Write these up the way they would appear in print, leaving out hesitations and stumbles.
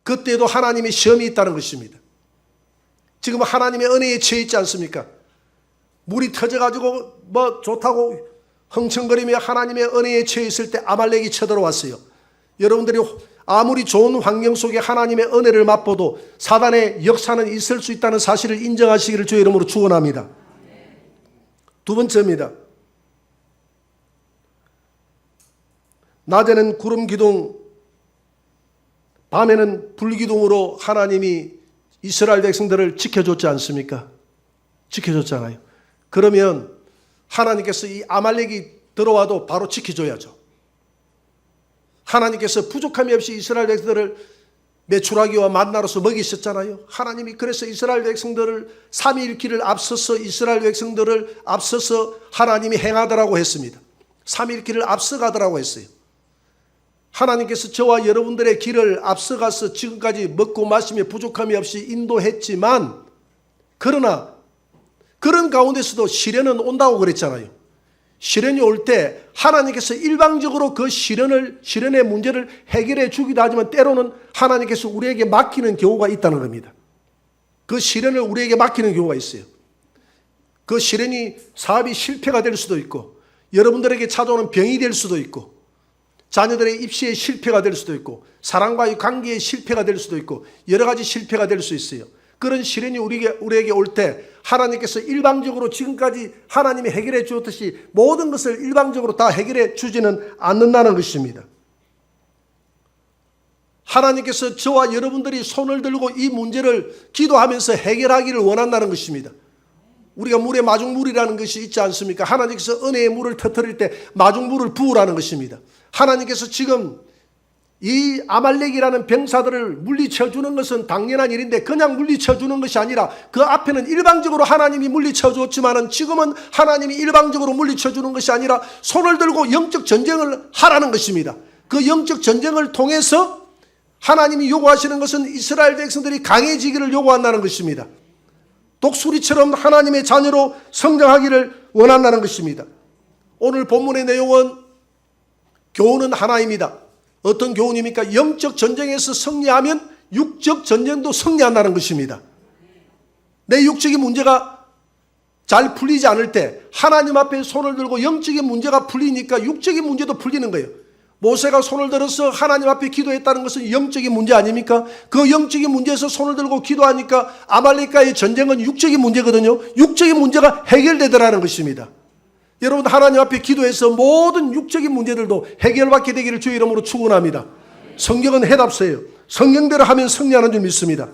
그때도 하나님의 시험이 있다는 것입니다. 지금 하나님의 은혜에 처해 있지 않습니까? 물이 터져가지고 뭐 좋다고 흥청거리며 하나님의 은혜에 처해 있을 때 아말렉이 쳐들어왔어요. 여러분들이 아무리 좋은 환경 속에 하나님의 은혜를 맛보도 사단의 역사는 있을 수 있다는 사실을 인정하시기를 주의 이름으로 축원합니다. 두 번째입니다. 낮에는 구름 기둥, 밤에는 불 기둥으로 하나님이 이스라엘 백성들을 지켜줬지 않습니까? 지켜줬잖아요. 그러면 하나님께서 이 아말렉이 들어와도 바로 지켜줘야죠. 하나님께서 부족함이 없이 이스라엘 백성들을 메추라기와 만나로서 먹이셨잖아요. 하나님이 그래서 이스라엘 백성들을 3일 길을 앞서서 이스라엘 백성들을 앞서서 하나님이 행하더라고 했습니다. 3일 길을 앞서가더라고 했어요. 하나님께서 저와 여러분들의 길을 앞서가서 지금까지 먹고 마시며 부족함이 없이 인도했지만, 그러나 그런 가운데서도 시련은 온다고 그랬잖아요. 시련이 올 때 하나님께서 일방적으로 그 시련의 문제를 해결해 주기도 하지만 때로는 하나님께서 우리에게 맡기는 경우가 있다는 겁니다. 그 시련을 우리에게 맡기는 경우가 있어요. 그 시련이 사업이 실패가 될 수도 있고, 여러분들에게 찾아오는 병이 될 수도 있고, 자녀들의 입시에 실패가 될 수도 있고, 사랑과의 관계에 실패가 될 수도 있고, 여러 가지 실패가 될 수 있어요. 그런 시련이 우리에게 올 때 하나님께서 일방적으로 지금까지 하나님이 해결해 주었듯이 모든 것을 일방적으로 다 해결해 주지는 않는다는 것입니다. 하나님께서 저와 여러분들이 손을 들고 이 문제를 기도하면서 해결하기를 원한다는 것입니다. 우리가 물에 마중물이라는 것이 있지 않습니까? 하나님께서 은혜의 물을 터뜨릴 때 마중물을 부으라는 것입니다. 하나님께서 지금 이 아말렉이라는 병사들을 물리쳐 주는 것은 당연한 일인데, 그냥 물리쳐 주는 것이 아니라 그 앞에는 일방적으로 하나님이 물리쳐 주었지만은 지금은 하나님이 일방적으로 물리쳐 주는 것이 아니라 손을 들고 영적 전쟁을 하라는 것입니다. 그 영적 전쟁을 통해서 하나님이 요구하시는 것은 이스라엘 백성들이 강해지기를 요구한다는 것입니다. 독수리처럼 하나님의 자녀로 성장하기를 원한다는 것입니다. 오늘 본문의 내용은, 교훈은 하나입니다. 어떤 교훈입니까? 영적 전쟁에서 승리하면 육적 전쟁도 승리한다는 것입니다. 내 육적인 문제가 잘 풀리지 않을 때 하나님 앞에 손을 들고 영적인 문제가 풀리니까 육적인 문제도 풀리는 거예요. 모세가 손을 들어서 하나님 앞에 기도했다는 것은 영적인 문제 아닙니까? 그 영적인 문제에서 손을 들고 기도하니까 아말렉과의 전쟁은 육적인 문제거든요. 육적인 문제가 해결되더라는 것입니다. 여러분, 하나님 앞에 기도해서 모든 육적인 문제들도 해결받게 되기를 주의 이름으로 축원합니다. 성경은 해답서예요. 성경대로 하면 승리하는 줄 믿습니다.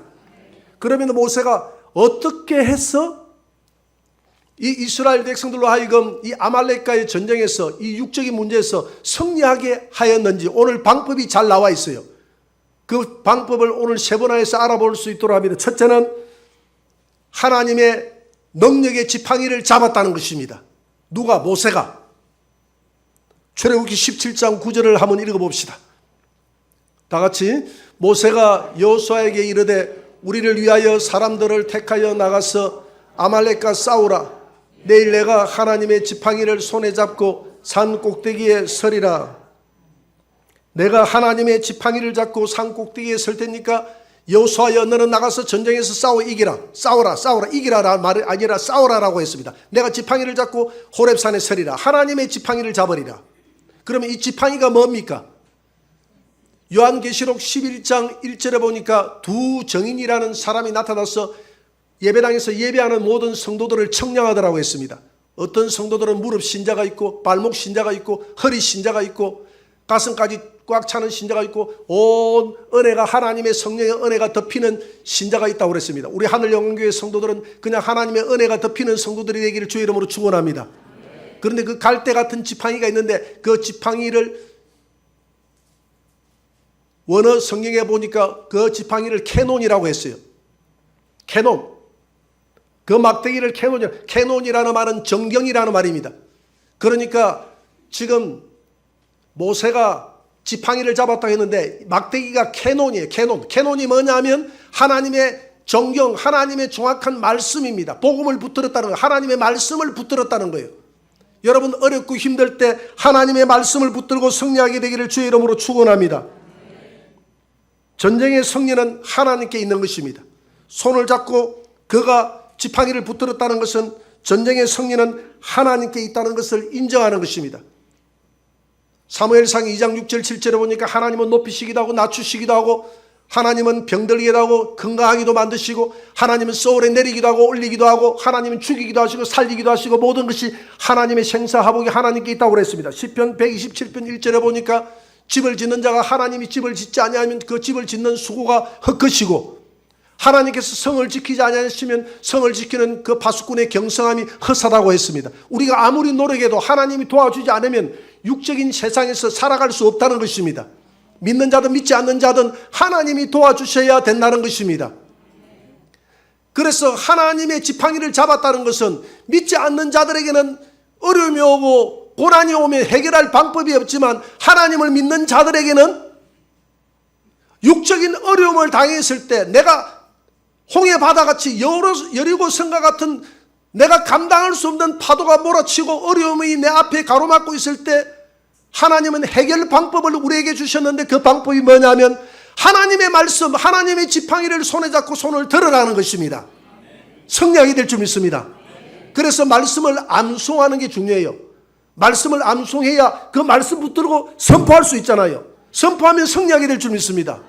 그러면 모세가 어떻게 해서 이 이스라엘 백성들로 하여금 이 아말렉과의 전쟁에서 이 육적인 문제에서 승리하게 하였는지 오늘 방법이 잘 나와 있어요. 그 방법을 오늘 세 분야에서 알아볼 수 있도록 합니다. 첫째는 하나님의 능력의 지팡이를 잡았다는 것입니다. 누가? 모세가. 출애굽기 17장 9절을 한번 읽어봅시다. 다 같이. 모세가 여호수아에게 이르되 우리를 위하여 사람들을 택하여 나가서 아말렉과 싸우라. 내일 내가 하나님의 지팡이를 손에 잡고 산 꼭대기에 서리라. 내가 하나님의 지팡이를 잡고 산 꼭대기에 설 테니까 여호수아여, 너는 나가서 전쟁에서 싸워 이기라. 싸워라 이기라라 말이 아니라 싸워라라고 했습니다. 내가 지팡이를 잡고 호렙산에 서리라. 하나님의 지팡이를 잡으리라. 그러면 이 지팡이가 뭡니까? 요한계시록 11장 1절에 보니까 두 정인이라는 사람이 나타나서 예배당에서 예배하는 모든 성도들을 청량하더라고 했습니다. 어떤 성도들은 무릎 신자가 있고 발목 신자가 있고 허리 신자가 있고 가슴까지 꽉 차는 신자가 있고 온 은혜가, 하나님의 성령의 은혜가 덮이는 신자가 있다고 그랬습니다. 우리 하늘영광교회 성도들은 그냥 하나님의 은혜가 덮이는 성도들이 되기를 주의 이름으로 축원합니다. 그런데 그 갈대 같은 지팡이가 있는데 그 지팡이를 원어 성경에 보니까 그 지팡이를 캐논이라고 했어요. 캐논. 그 막대기를 캐논이라는 말은 정경이라는 말입니다. 그러니까 지금 모세가 지팡이를 잡았다고 했는데 막대기가 캐논이에요. 캐논이 뭐냐면 하나님의 정경, 하나님의 정확한 말씀입니다. 복음을 붙들었다는 거예요. 하나님의 말씀을 붙들었다는 거예요. 여러분, 어렵고 힘들 때 하나님의 말씀을 붙들고 승리하게 되기를 주의 이름으로 축원합니다. 전쟁의 승리는 하나님께 있는 것입니다. 손을 잡고 그가 지팡이를 붙들었다는 것은 전쟁의 승리는 하나님께 있다는 것을 인정하는 것입니다. 사무엘상 2장 6절 7절에 보니까 하나님은 높이시기도 하고 낮추시기도 하고, 하나님은 병들기도 하고 건강하기도 만드시고, 하나님은 소울에 내리기도 하고 올리기도 하고, 하나님은 죽이기도 하시고 살리기도 하시고, 모든 것이 하나님의 생사하복이 하나님께 있다고 그랬습니다. 시편 127편 1절에 보니까 집을 짓는 자가 하나님이 집을 짓지 아니하면 그 집을 짓는 수고가 헛것이고, 하나님께서 성을 지키지 아니하시면 성을 지키는 그 바수꾼의 경성함이 헛하다고 했습니다. 우리가 아무리 노력해도 하나님이 도와주지 않으면 육적인 세상에서 살아갈 수 없다는 것입니다. 믿는 자든 믿지 않는 자든 하나님이 도와주셔야 된다는 것입니다. 그래서 하나님의 지팡이를 잡았다는 것은 믿지 않는 자들에게는 어려움이 오고 고난이 오면 해결할 방법이 없지만, 하나님을 믿는 자들에게는 육적인 어려움을 당했을 때, 내가 홍해 바다같이 여리고성과 같은 내가 감당할 수 없는 파도가 몰아치고 어려움이 내 앞에 가로막고 있을 때, 하나님은 해결 방법을 우리에게 주셨는데, 그 방법이 뭐냐면 하나님의 말씀, 하나님의 지팡이를 손에 잡고 손을 들으라는 것입니다. 승리하게 될 줄 믿습니다. 그래서 말씀을 암송하는 게 중요해요. 말씀을 암송해야 그 말씀 붙들고 선포할 수 있잖아요. 선포하면 승리하게 될 줄 믿습니다.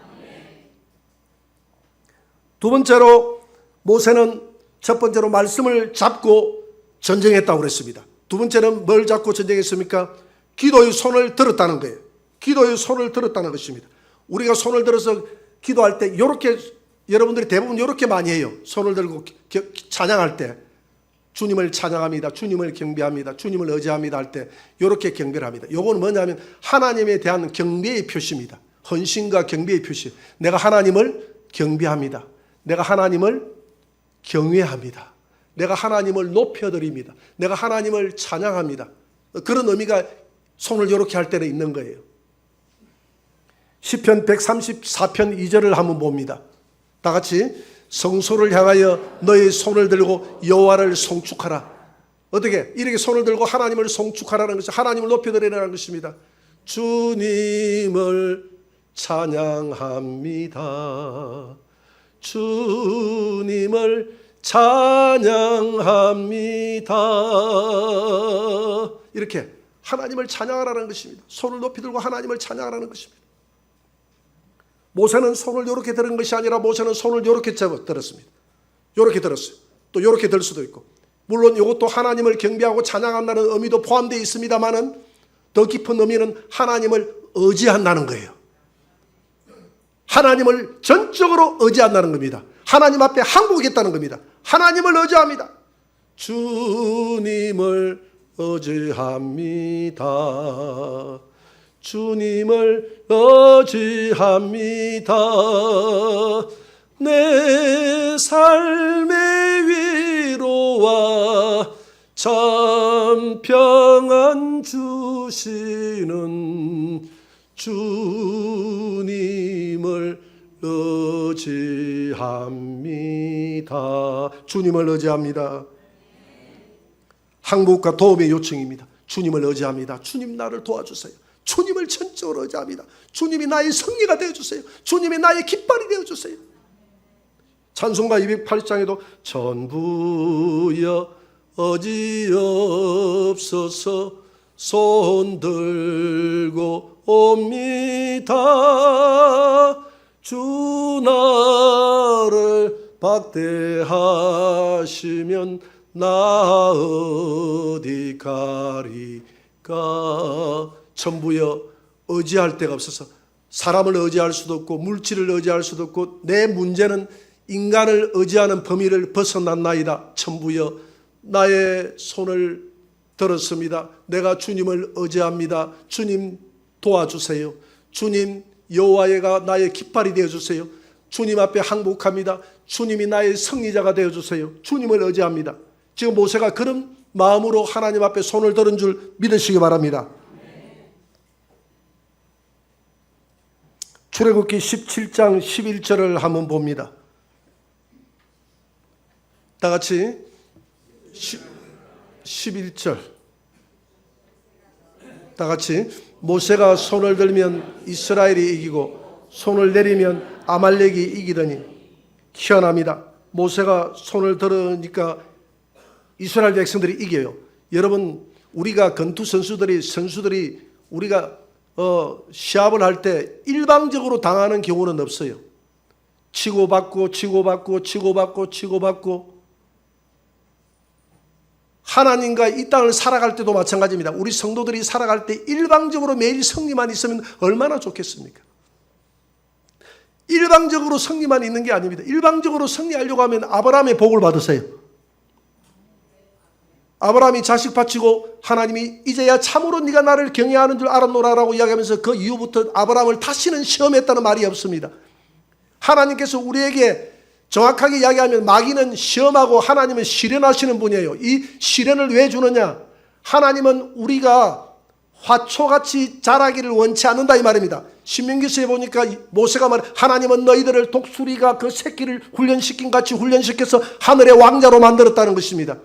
두 번째로, 모세는 첫 번째로 말씀을 잡고 전쟁했다고 그랬습니다. 두 번째는 뭘 잡고 전쟁했습니까? 기도의 손을 들었다는 거예요. 기도의 손을 들었다는 것입니다. 우리가 손을 들어서 기도할 때 이렇게, 여러분들이 대부분 이렇게 많이 해요. 손을 들고 찬양할 때 주님을 찬양합니다, 주님을 경배합니다, 주님을 의지합니다 할 때 이렇게 경배를 합니다. 이거는 뭐냐면 하나님에 대한 경배의 표시입니다. 헌신과 경배의 표시. 내가 하나님을 경배합니다. 내가 하나님을 경외합니다. 내가 하나님을 높여드립니다. 내가 하나님을 찬양합니다. 그런 의미가 손을 이렇게 할 때는 있는 거예요. 시편 134편 2절을 한번 봅니다. 다 같이, 성소를 향하여 너의 손을 들고 여호와를 송축하라. 어떻게? 이렇게 손을 들고 하나님을 송축하라는 것이, 하나님을 높여드리라는 것입니다. 주님을 찬양합니다. 주님을 찬양합니다. 이렇게 하나님을 찬양하라는 것입니다. 손을 높이 들고 하나님을 찬양하라는 것입니다. 모세는 손을 이렇게 들은 것이 아니라, 모세는 손을 이렇게 들었습니다. 이렇게 들었어요. 또 이렇게 들 수도 있고, 물론 이것도 하나님을 경배하고 찬양한다는 의미도 포함되어 있습니다만은, 더 깊은 의미는 하나님을 의지한다는 거예요. 하나님을 전적으로 의지한다는 겁니다. 하나님 앞에 항복했다는 겁니다. 하나님을 의지합니다. 주님을 의지합니다. 주님을 의지합니다. 내 삶의 위로와 참 평안 주시는 주님을 의지합니다. 주님을 의지합니다. 항복과 도움의 요청입니다. 주님을 의지합니다. 주님 나를 도와주세요. 주님을 전적으로 의지합니다. 주님이 나의 승리가 되어주세요. 주님이 나의 깃발이 되어주세요. 찬송가 208장에도 전부여 어지없어서 손 들고 옵니다. 주 나를 박대하시면 나 어디 가리까. 전부여, 의지할 데가 없어서 사람을 의지할 수도 없고 물질을 의지할 수도 없고 내 문제는 인간을 의지하는 범위를 벗어났나이다. 전부여, 나의 손을 들었습니다. 내가 주님을 의지합니다. 주님 도와주세요. 주님 여호와가 나의 깃발이 되어주세요. 주님 앞에 항복합니다. 주님이 나의 승리자가 되어주세요. 주님을 의지합니다. 지금 모세가 그런 마음으로 하나님 앞에 손을 들은 줄 믿으시기 바랍니다. 출애굽기 17장 11절을 한번 봅니다. 다 같이 11절 다 같이. 모세가 손을 들면 이스라엘이 이기고 손을 내리면 아말렉이 이기더니. 희한합니다. 모세가 손을 들으니까 이스라엘 백성들이 이겨요. 여러분, 우리가 권투 선수들이 우리가 시합을 할 때 일방적으로 당하는 경우는 없어요. 치고받고 하나님과 이 땅을 살아갈 때도 마찬가지입니다. 우리 성도들이 살아갈 때 일방적으로 매일 승리만 있으면 얼마나 좋겠습니까? 일방적으로 승리만 있는 게 아닙니다. 일방적으로 승리하려고 하면 아브라함의 복을 받으세요. 아브라함이 자식 바치고 하나님이 이제야 참으로 네가 나를 경외하는 줄 알았노라라고 이야기하면서 그 이후부터 아브라함을 다시는 시험했다는 말이 없습니다. 하나님께서 우리에게 정확하게 이야기하면 마귀는 시험하고 하나님은 시련하시는 분이에요. 이 시련을 왜 주느냐? 하나님은 우리가 화초같이 자라기를 원치 않는다 이 말입니다. 신명기서에 보니까 모세가 말해 하나님은 너희들을 독수리가 그 새끼를 훈련시킨 같이 훈련시켜서 하늘의 왕자로 만들었다는 것입니다.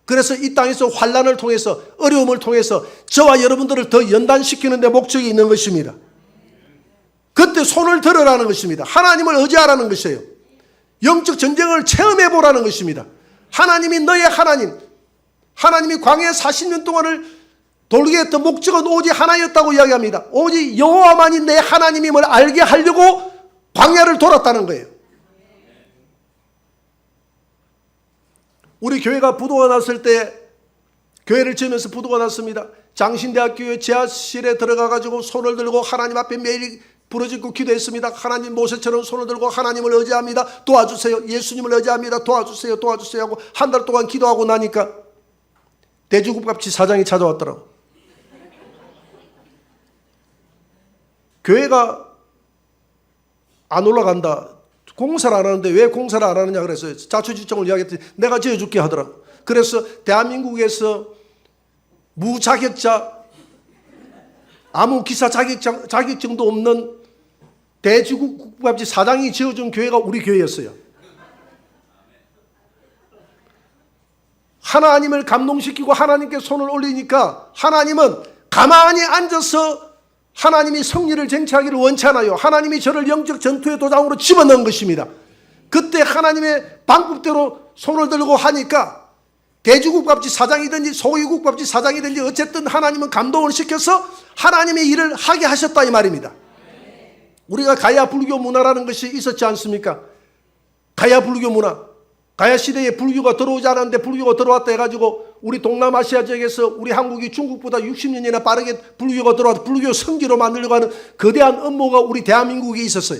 그래서 이 땅에서 환난을 통해서 어려움을 통해서 저와 여러분들을 더 연단시키는 데 목적이 있는 것입니다. 그때 손을 들으라는 것입니다. 하나님을 의지하라는 것이에요. 영적 전쟁을 체험해 보라는 것입니다. 하나님이 너의 하나님이 광야 40년 동안을 돌게 했던 목적은 오직 하나였다고 이야기합니다. 오직 여호와만이 내 하나님임을 알게 하려고 광야를 돌았다는 거예요. 우리 교회가 부도가 났을 때, 교회를 지으면서 부도가 났습니다. 장신대학교의 지하실에 들어가가지고 손을 들고 하나님 앞에 매일 부르짖고 기도했습니다. 하나님, 모세처럼 손을 들고 하나님을 의지합니다. 도와주세요. 예수님을 의지합니다. 도와주세요. 하고 한 달 동안 기도하고 나니까 대주국밥집 사장이 찾아왔더라고. 교회가 안 올라간다. 공사를 안 하는데 왜 공사를 안 하느냐 그래서 자초지종을 이야기했더니 내가 지어줄게 하더라고. 그래서 대한민국에서 무자격자, 아무 기사 자격증도 없는 대주국밥집 사장이 지어준 교회가 우리 교회였어요. 하나님을 감동시키고 하나님께 손을 올리니까 하나님은 가만히 앉아서 하나님이 승리를 쟁취하기를 원치 않아요. 하나님이 저를 영적 전투의 도장으로 집어넣은 것입니다. 그때 하나님의 방법대로 손을 들고 하니까 대주국밥집 사장이든지 소유국밥집 사장이든지 어쨌든 하나님은 감동을 시켜서 하나님의 일을 하게 하셨다 이 말입니다. 우리가 가야 불교 문화라는 것이 있었지 않습니까? 가야 불교 문화. 가야 시대에 불교가 들어오지 않았는데 불교가 들어왔다 해가지고 우리 동남아시아 지역에서 우리 한국이 중국보다 60년이나 빠르게 불교가 들어와서 불교 성지로 만들려고 하는 거대한 업무가 우리 대한민국에 있었어요.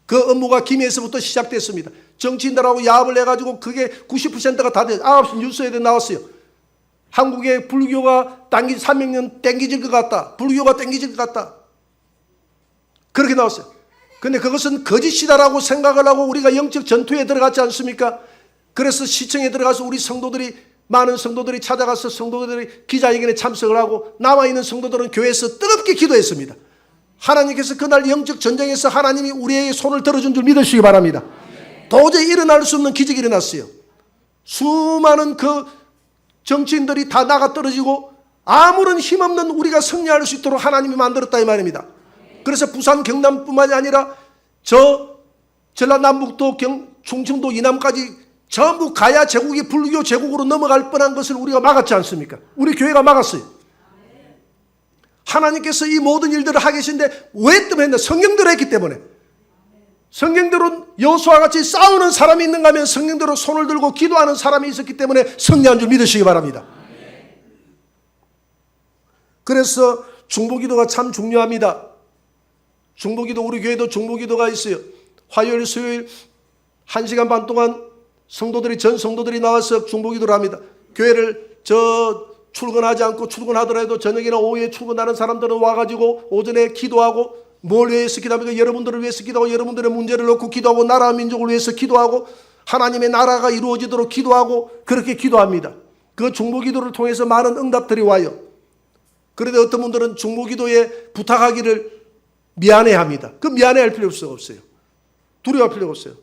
그 업무가 김해에서부터 시작됐습니다. 정치인들하고 야합을 해가지고 그게 90%가 다 됐어요. 9시 뉴스에 나왔어요. 한국의 불교가 300년 땡기질 것 같다. 불교가 땡기질 것 같다. 그렇게 나왔어요. 근데 그것은 거짓이다라고 생각을 하고 우리가 영적 전투에 들어갔지 않습니까? 그래서 시청에 들어가서 우리 많은 성도들이 찾아가서 성도들이 기자회견에 참석을 하고 남아있는 성도들은 교회에서 뜨겁게 기도했습니다. 하나님께서 그날 영적 전쟁에서 하나님이 우리의 손을 들어준 줄 믿으시기 바랍니다. 도저히 일어날 수 없는 기적이 일어났어요. 수많은 그 정치인들이 다 나가 떨어지고 아무런 힘없는 우리가 승리할 수 있도록 하나님이 만들었다 이 말입니다. 그래서 부산 경남뿐만이 아니라 전라남북도 충청도 이남까지 전부 가야 제국이 불교 제국으로 넘어갈 뻔한 것을 우리가 막았지 않습니까? 우리 교회가 막았어요. 하나님께서 이 모든 일들을 하게 하시는데 왜 때문에 했나? 성경대로 했기 때문에. 성경대로 여호수아와 같이 싸우는 사람이 있는가 하면 성경대로 손을 들고 기도하는 사람이 있었기 때문에 승리한 줄 믿으시기 바랍니다. 그래서 중보기도가 참 중요합니다. 중보기도, 우리 교회도 중보기도가 있어요. 화요일, 수요일 1시간 반 동안 전 성도들이 나와서 중보기도를 합니다. 교회를 출근하지 않고 출근하더라도 저녁이나 오후에 출근하는 사람들은 와가지고 오전에 기도하고 뭘 위해서 기도합니까? 여러분들을 위해서 기도하고 여러분들의 문제를 놓고 기도하고 나라 민족을 위해서 기도하고 하나님의 나라가 이루어지도록 기도하고 그렇게 기도합니다. 그 중보기도를 통해서 많은 응답들이 와요. 그런데 어떤 분들은 중보기도에 부탁하기를 미안해합니다. 그 미안해할 필요 없어요. 두려워할 필요가 없어요.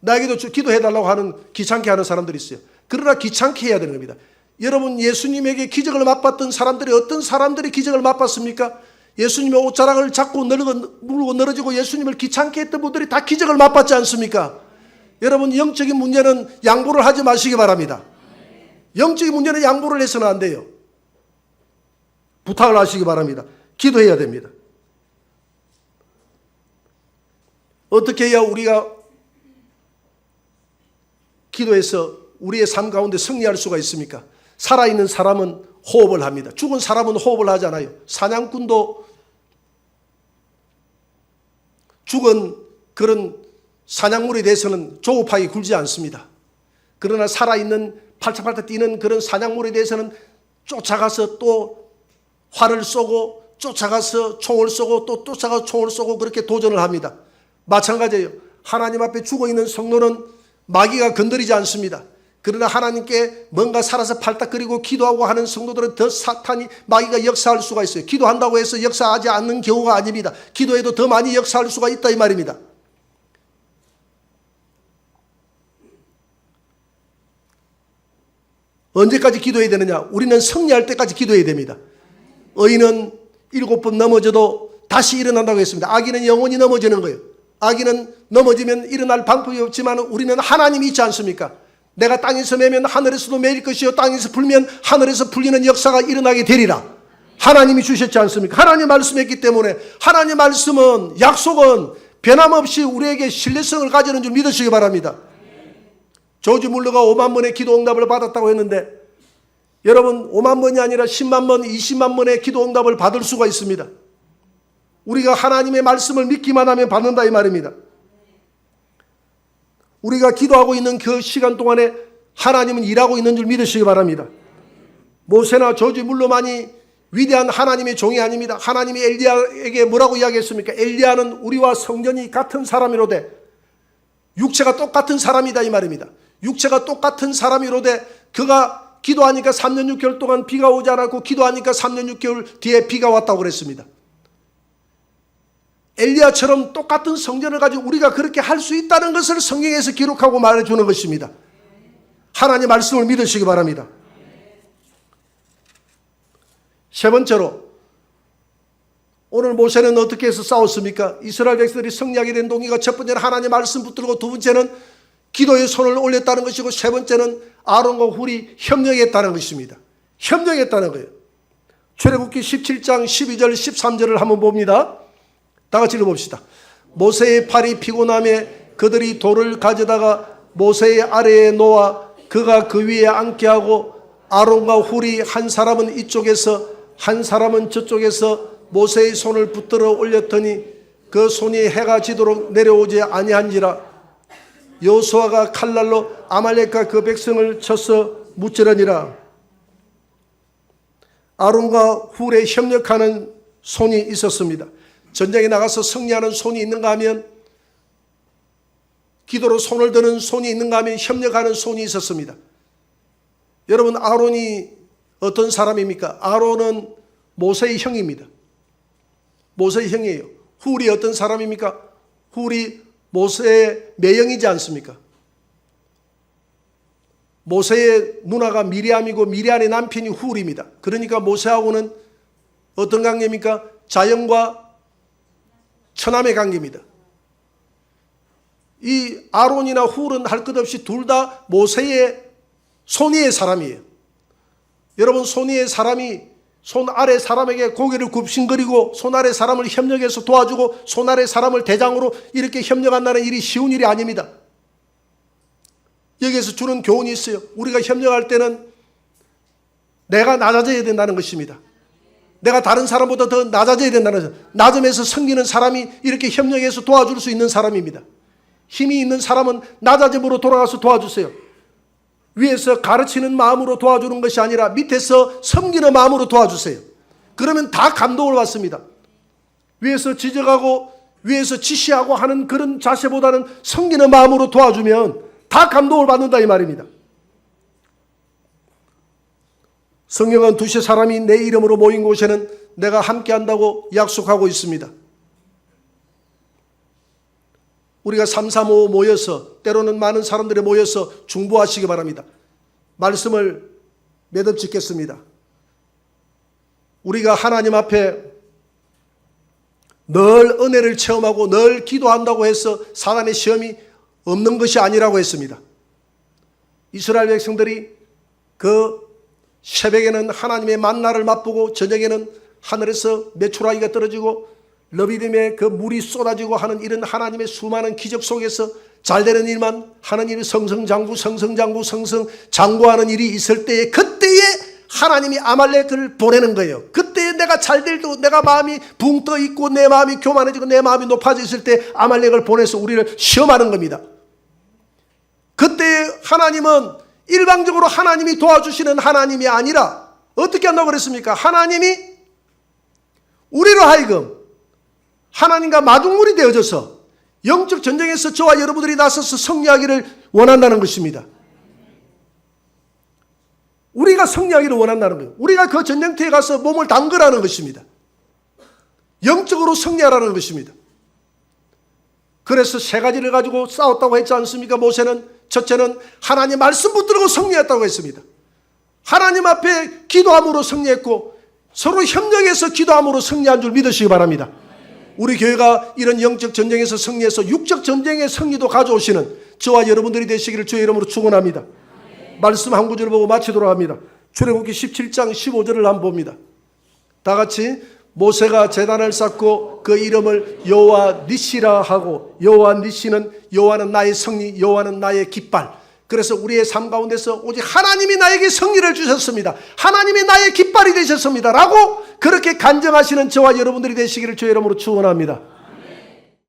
나에게도 기도해달라고 하는 귀찮게 하는 사람들이 있어요. 그러나 귀찮게 해야 되는 겁니다. 여러분, 예수님에게 기적을 맛봤던 사람들이 어떤 사람들이 기적을 맛봤습니까? 예수님의 옷자락을 잡고 물고 늘어지고 예수님을 귀찮게 했던 분들이 다 기적을 맛봤지 않습니까? 여러분, 영적인 문제는 양보를 하지 마시기 바랍니다. 영적인 문제는 양보를 해서는 안 돼요. 부탁을 하시기 바랍니다. 기도해야 됩니다. 어떻게 해야 우리가 기도해서 우리의 삶 가운데 승리할 수가 있습니까? 살아있는 사람은 호흡을 합니다. 죽은 사람은 호흡을 하잖아요. 사냥꾼도 죽은 그런 사냥물에 대해서는 조급하게 굴지 않습니다. 그러나 살아있는 팔짝팔짝 뛰는 그런 사냥물에 대해서는 쫓아가서 또 활을 쏘고 쫓아가서 총을 쏘고 또 쫓아가서 총을 쏘고 그렇게 도전을 합니다. 마찬가지예요. 하나님 앞에 죽어있는 성도는 마귀가 건드리지 않습니다. 그러나 하나님께 뭔가 살아서 팔딱거리고 기도하고 하는 성도들은 더 사탄이 마귀가 역사할 수가 있어요. 기도한다고 해서 역사하지 않는 경우가 아닙니다. 기도해도 더 많이 역사할 수가 있다 이 말입니다. 언제까지 기도해야 되느냐? 우리는 승리할 때까지 기도해야 됩니다. 의인은 7번 넘어져도 다시 일어난다고 했습니다. 악인은 영원히 넘어지는 거예요. 악인은 넘어지면 일어날 방법이 없지만 우리는 하나님이 있지 않습니까? 내가 땅에서 매면 하늘에서도 매일 것이요 땅에서 불면 하늘에서 풀리는 역사가 일어나게 되리라. 하나님이 주셨지 않습니까? 하나님 말씀했기 때문에 하나님 말씀은 약속은 변함없이 우리에게 신뢰성을 가지는 줄 믿으시기 바랍니다. 조지 물러가 5만 번의 기도 응답을 받았다고 했는데 여러분 5만 번이 아니라 10만 번, 20만 번의 기도 응답을 받을 수가 있습니다. 우리가 하나님의 말씀을 믿기만 하면 받는다 이 말입니다. 우리가 기도하고 있는 그 시간 동안에 하나님은 일하고 있는 줄 믿으시기 바랍니다. 모세나 조지 물러만이 위대한 하나님의 종이 아닙니다. 하나님이 엘리야에게 뭐라고 이야기했습니까? 엘리야는 우리와 성전이 같은 사람이로되 육체가 똑같은 사람이다 이 말입니다. 육체가 똑같은 사람이로되 그가 기도하니까 3년 6개월 동안 비가 오지 않았고 기도하니까 3년 6개월 뒤에 비가 왔다고 그랬습니다. 엘리야처럼 똑같은 성전을 가지고 우리가 그렇게 할 수 있다는 것을 성경에서 기록하고 말해주는 것입니다. 하나님 말씀을 믿으시기 바랍니다. 세 번째로 오늘 모세는 어떻게 해서 싸웠습니까? 이스라엘 백성들이 승리하게 된 동기가 첫 번째는 하나님 말씀 붙들고 두 번째는 기도의 손을 올렸다는 것이고 세 번째는 아론과 훌이 협력했다는 것입니다. 협력했다는 거예요. 출애굽기 17장 12절 13절을 한번 봅니다. 다 같이 읽어봅시다. 모세의 팔이 피곤함에 그들이 돌을 가져다가 모세의 아래에 놓아 그가 그 위에 앉게 하고 아론과 훌이 한 사람은 이쪽에서 한 사람은 저쪽에서 모세의 손을 붙들어 올렸더니 그 손이 해가 지도록 내려오지 아니한지라. 여호수아가 칼날로 아말렉과 그 백성을 쳐서 무찌르니라. 아론과 훌에 협력하는 손이 있었습니다. 전쟁에 나가서 승리하는 손이 있는가 하면 기도로 손을 드는 손이 있는가 하면 협력하는 손이 있었습니다. 여러분 아론이 어떤 사람입니까? 아론은 모세의 형입니다. 모세의 형이에요. 훌이 어떤 사람입니까? 훌이 모세의 매형이지 않습니까? 모세의 누나가 미리암이고 미리암의 남편이 훌입니다. 그러니까 모세하고는 어떤 관계입니까? 자연과 처남의 관계입니다. 이 아론이나 훌은 할 것 없이 둘 다 모세의 손위의 사람이에요. 여러분 손위의 사람이 손 아래 사람에게 고개를 굽신거리고 손 아래 사람을 협력해서 도와주고 손 아래 사람을 대장으로 이렇게 협력한다는 일이 쉬운 일이 아닙니다. 여기에서 주는 교훈이 있어요. 우리가 협력할 때는 내가 낮아져야 된다는 것입니다. 내가 다른 사람보다 더 낮아져야 된다는 것입니다. 낮음에서 섬기는 사람이 이렇게 협력해서 도와줄 수 있는 사람입니다. 힘이 있는 사람은 낮아짐으로 돌아가서 도와주세요. 위에서 가르치는 마음으로 도와주는 것이 아니라 밑에서 섬기는 마음으로 도와주세요. 그러면 다 감동을 받습니다. 위에서 지적하고 위에서 지시하고 하는 그런 자세보다는 섬기는 마음으로 도와주면 다 감동을 받는다 이 말입니다. 성경은 두세 사람이 내 이름으로 모인 곳에는 내가 함께한다고 약속하고 있습니다. 우리가 3, 3, 5 모여서 때로는 많은 사람들이 모여서 중보하시기 바랍니다. 말씀을 매듭 짓겠습니다. 우리가 하나님 앞에 늘 은혜를 체험하고 늘 기도한다고 해서 사단의 시험이 없는 것이 아니라고 했습니다. 이스라엘 백성들이 그 새벽에는 하나님의 만나를 맛보고 저녁에는 하늘에서 메추라기가 떨어지고 러비딤에 그 물이 쏟아지고 하는 이런 하나님의 수많은 기적 속에서 잘 되는 일만 하나님이 성성장구하는 일이 있을 때에 그때에 하나님이 아말렉을 보내는 거예요. 그때에 내가 잘 될도 내가 마음이 붕 떠 있고 내 마음이 교만해지고 내 마음이 높아져 있을 때 아말렉을 보내서 우리를 시험하는 겁니다. 그때 하나님은 일방적으로 하나님이 도와주시는 하나님이 아니라 어떻게 한다고 그랬습니까? 하나님이 우리로 하여금 하나님과 마중물이 되어져서 영적 전쟁에서 저와 여러분들이 나서서 승리하기를 원한다는 것입니다. 우리가 승리하기를 원한다는 거예요. 우리가 그 전쟁터에 가서 몸을 담그라는 것입니다. 영적으로 승리하라는 것입니다. 그래서 세 가지를 가지고 싸웠다고 했지 않습니까? 모세는 첫째는 하나님 말씀 붙들고 승리했다고 했습니다. 하나님 앞에 기도함으로 승리했고 서로 협력해서 기도함으로 승리한 줄 믿으시기 바랍니다. 우리 교회가 이런 영적 전쟁에서 승리해서 육적 전쟁의 승리도 가져오시는 저와 여러분들이 되시기를 주의 이름으로 축원합니다. 말씀 한 구절을 보고 마치도록 합니다. 출애굽기 17장 15절을 한번 봅니다. 다 같이 모세가 제단을 쌓고 그 이름을 여호와 니시라 하고 여호와 니시는 여호와는 나의 승리, 여호와는 나의 깃발. 그래서 우리의 삶 가운데서 오직 하나님이 나에게 승리를 주셨습니다. 하나님이 나의 깃발이 되셨습니다. 라고 그렇게 간증하시는 저와 여러분들이 되시기를 주의 이름으로 축원합니다.